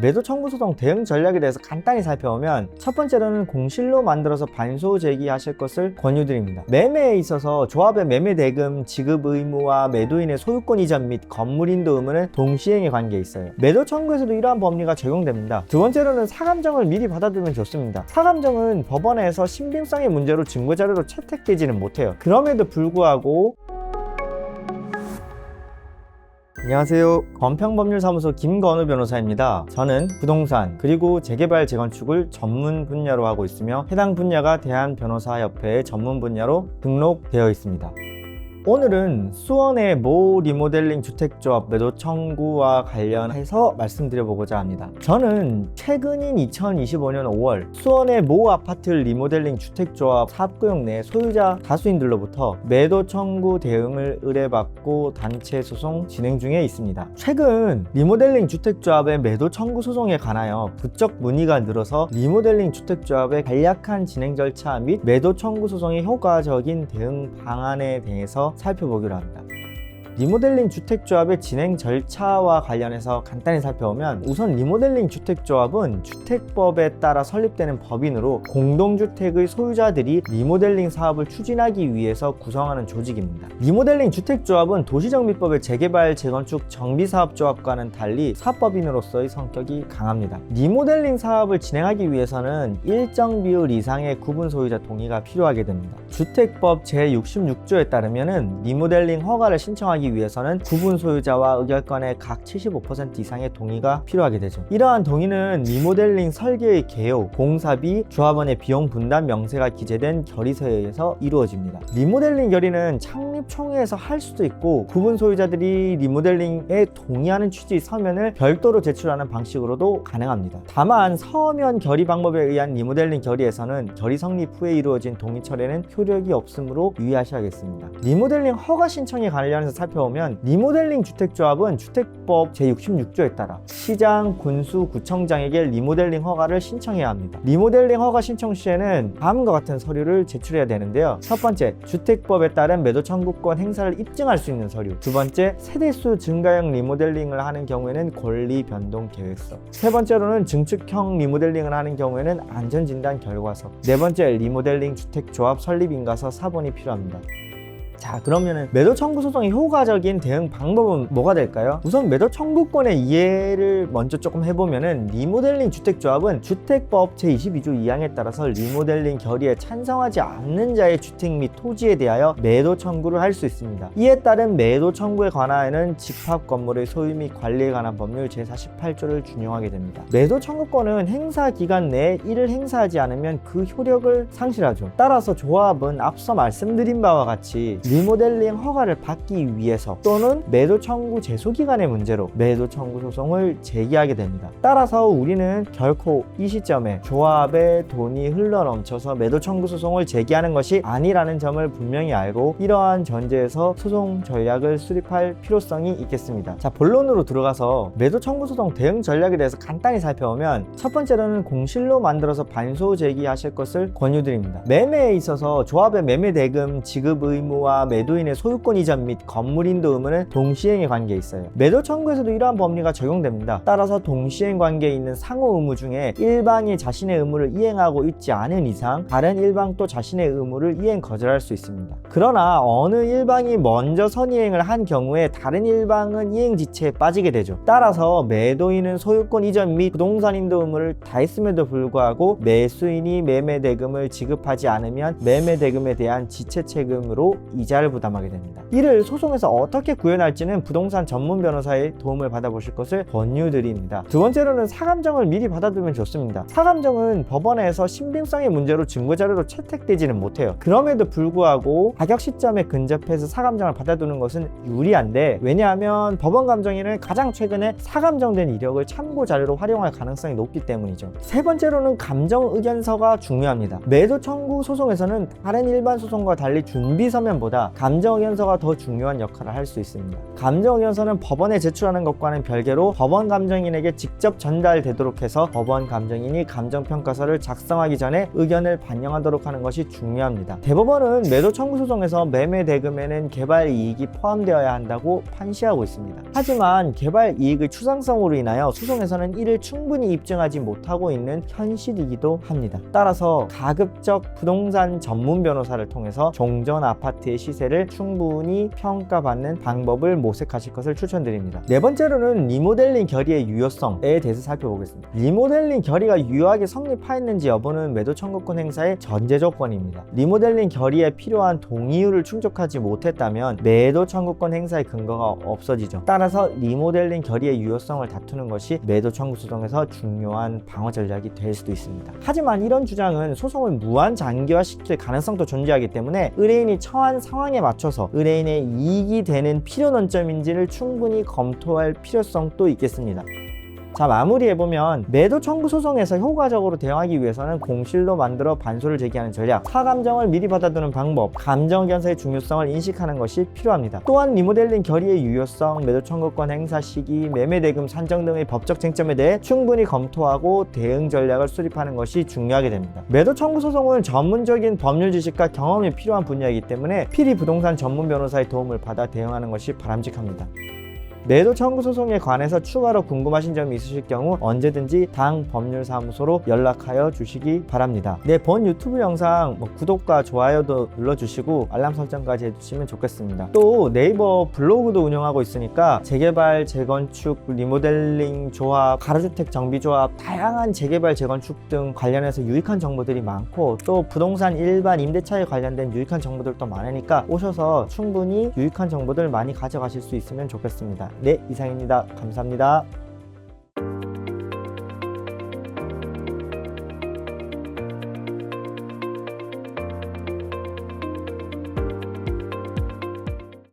매도 청구 소송 대응 전략에 대해서 간단히 살펴보면, 첫 번째로는 공실로 만들어서 반소 제기하실 것을 권유드립니다. 매매에 있어서 조합의 매매 대금 지급 의무와 매도인의 소유권 이전 및 건물 인도 의무는 동시행에 관계에 있어요. 매도 청구에서도 이러한 법리가 적용됩니다. 두 번째로는 사감정을 미리 받아두면 좋습니다. 사감정은 법원에서 신빙성의 문제로 증거자료로 채택되지는 못해요. 그럼에도 불구하고 안녕하세요. 건평법률사무소 김건우 변호사입니다. 저는 부동산 그리고 재개발 재건축을 전문 분야로 하고 있으며 해당 분야가 대한변호사협회의 전문 분야로 등록되어 있습니다. 오늘은 수원의 모 리모델링 주택조합 매도 청구와 관련해서 말씀드려보고자 합니다. 저는 최근인 2025년 5월 수원의 모 아파트 리모델링 주택조합 사업구역 내 소유자 다수인들로부터 매도 청구 대응을 의뢰받고 단체 소송 진행 중에 있습니다. 최근 리모델링 주택조합의 매도 청구 소송에 관하여 부쩍 문의가 늘어서 리모델링 주택조합의 간략한 진행 절차 및 매도 청구 소송의 효과적인 대응 방안에 대해서 살펴보기로 합니다. 리모델링 주택조합의 진행 절차와 관련해서 간단히 살펴보면, 우선 리모델링 주택조합은 주택법에 따라 설립되는 법인으로 공동주택의 소유자들이 리모델링 사업을 추진하기 위해서 구성하는 조직입니다. 리모델링 주택조합은 도시정비법의 재개발 재건축 정비사업조합과는 달리 사법인으로서의 성격이 강합니다. 리모델링 사업을 진행하기 위해서는 일정 비율 이상의 구분 소유자 동의가 필요하게 됩니다. 주택법 제66조에 따르면 리모델링 허가를 신청하기 위해서는 구분 소유자와 의결권의 각 75% 이상의 동의가 필요하게 되죠. 이러한 동의는 리모델링 설계의 개요, 공사비, 조합원의 비용 분담 명세가 기재된 결의서에 의해서 이루어집니다. 리모델링 결의는 창립 총회에서 할 수도 있고, 구분 소유자들이 리모델링에 동의하는 취지 서면을 별도로 제출하는 방식으로도 가능합니다. 다만 서면 결의 방법에 의한 리모델링 결의에서는 결의 성립 후에 이루어진 동의 철회는 효력이 없으므로 유의하셔야겠습니다. 리모델링 허가 신청에 관련해서 살펴보면, 리모델링 주택조합은 주택법 제66조에 따라 시장, 군수, 구청장에게 리모델링 허가를 신청해야 합니다. 리모델링 허가 신청 시에는 다음과 같은 서류를 제출해야 되는데요. 첫 번째, 주택법에 따른 매도 청구권 행사를 입증할 수 있는 서류. 두 번째, 세대수 증가형 리모델링을 하는 경우에는 권리 변동 계획서. 세 번째로는 증축형 리모델링을 하는 경우에는 안전진단 결과서. 네 번째, 리모델링 주택조합 설립 인가서 사본이 필요합니다. 자, 그러면은 매도 청구 소송의 효과적인 대응 방법은 뭐가 될까요? 우선 매도 청구권의 이해를 먼저 조금 해보면은, 리모델링 주택조합은 주택법 제22조 2항에 따라서 리모델링 결의에 찬성하지 않는 자의 주택 및 토지에 대하여 매도 청구를 할 수 있습니다. 이에 따른 매도 청구에 관하여는 집합 건물의 소유 및 관리에 관한 법률 제48조를 준용하게 됩니다. 매도 청구권은 행사 기간 내에 이를 행사하지 않으면 그 효력을 상실하죠. 따라서 조합은 앞서 말씀드린 바와 같이 리모델링 허가를 받기 위해서 또는 매도 청구 제소 기간의 문제로 매도 청구 소송을 제기하게 됩니다. 따라서 우리는 결코 이 시점에 조합의 돈이 흘러넘쳐서 매도 청구 소송을 제기하는 것이 아니라는 점을 분명히 알고, 이러한 전제에서 소송 전략을 수립할 필요성이 있겠습니다. 자, 본론으로 들어가서 매도 청구 소송 대응 전략에 대해서 간단히 살펴보면, 첫 번째로는 공실로 만들어서 반소 제기하실 것을 권유드립니다. 매매에 있어서 조합의 매매 대금 지급 의무와 매도인의 소유권 이전 및 건물 인도 의무는 동시행에 관계에 있어요. 매도 청구에서도 이러한 법리가 적용됩니다. 따라서 동시행 관계에 있는 상호 의무 중에 일방이 자신의 의무를 이행하고 있지 않은 이상 다른 일방도 자신의 의무를 이행 거절할 수 있습니다. 그러나 어느 일방이 먼저 선이행을 한 경우에 다른 일방은 이행 지체에 빠지게 되죠. 따라서 매도인은 소유권 이전 및 부동산 인도 의무를 다했음에도 불구하고 매수인이 매매 대금을 지급하지 않으면 매매 대금에 대한 지체 책임으로 이자를 부담하게 됩니다. 이를 소송에서 어떻게 구현할지는 부동산 전문 변호사의 도움을 받아보실 것을 권유드립니다. 두 번째로는 사감정을 미리 받아두면 좋습니다. 사감정은 법원에서 신빙성의 문제로 증거자료로 채택되지는 못해요. 그럼에도 불구하고 가격 시점에 근접해서 사감정을 받아두는 것은 유리한데, 왜냐하면 법원 감정인은 가장 최근에 사감정된 이력을 참고 자료로 활용할 가능성이 높기 때문이죠. 세 번째로는 감정 의견서가 중요합니다. 매도 청구 소송에서는 다른 일반 소송과 달리 준비 서면보다 것보다 감정의견서가 더 중요한 역할을 할 수 있습니다. 감정의견서는 법원에 제출하는 것과는 별개로 법원 감정인에게 직접 전달되도록 해서 법원 감정인이 감정평가서를 작성하기 전에 의견을 반영하도록 하는 것이 중요합니다. 대법원은 매도 청구 소송에서 매매 대금에는 개발 이익이 포함되어야 한다고 판시하고 있습니다. 하지만 개발 이익의 추상성으로 인하여 소송에서는 이를 충분히 입증하지 못하고 있는 현실이기도 합니다. 따라서 가급적 부동산 전문 변호사를 통해서 종전 아파트의 시세를 충분히 평가받는 방법을 모색하실 것을 추천드립니다. 네 번째로는 리모델링 결의의 유효성에 대해서 살펴보겠습니다. 리모델링 결의가 유효하게 성립하였는지 여부는 매도 청구권 행사의 전제 조건입니다. 리모델링 결의에 필요한 동의율을 충족하지 못했다면 매도 청구권 행사의 근거가 없어지죠. 따라서 리모델링 결의의 유효성을 다투는 것이 매도 청구 소송에서 중요한 방어 전략이 될 수도 있습니다. 하지만 이런 주장은 소송을 무한 장기화시킬 가능성도 존재하기 때문에 의뢰인이 처한 상황에 맞춰서 의뢰인의 이익이 되는 필요 논점인지를 충분히 검토할 필요성도 있겠습니다. 자, 마무리해보면 매도 청구 소송에서 효과적으로 대응하기 위해서는 공실로 만들어 반소를 제기하는 전략, 사감정을 미리 받아두는 방법, 감정의견서의 중요성을 인식하는 것이 필요합니다. 또한 리모델링 결의의 유효성, 매도 청구권 행사 시기, 매매 대금 산정 등의 법적 쟁점에 대해 충분히 검토하고 대응 전략을 수립하는 것이 중요하게 됩니다. 매도 청구 소송은 전문적인 법률 지식과 경험이 필요한 분야이기 때문에 필히 부동산 전문 변호사의 도움을 받아 대응하는 것이 바람직합니다. 매도 청구 소송에 관해서 추가로 궁금하신 점이 있으실 경우 언제든지 당 법률사무소로 연락하여 주시기 바랍니다. 네, 본 유튜브 영상 구독과 좋아요도 눌러주시고 알람 설정까지 해주시면 좋겠습니다. 또 네이버 블로그도 운영하고 있으니까 재개발, 재건축, 리모델링 조합, 가로주택 정비조합, 다양한 재개발, 재건축 등 관련해서 유익한 정보들이 많고 또 부동산 일반 임대차에 관련된 유익한 정보들도 많으니까 오셔서 충분히 유익한 정보들 많이 가져가실 수 있으면 좋겠습니다. 네, 이상입니다. 감사합니다.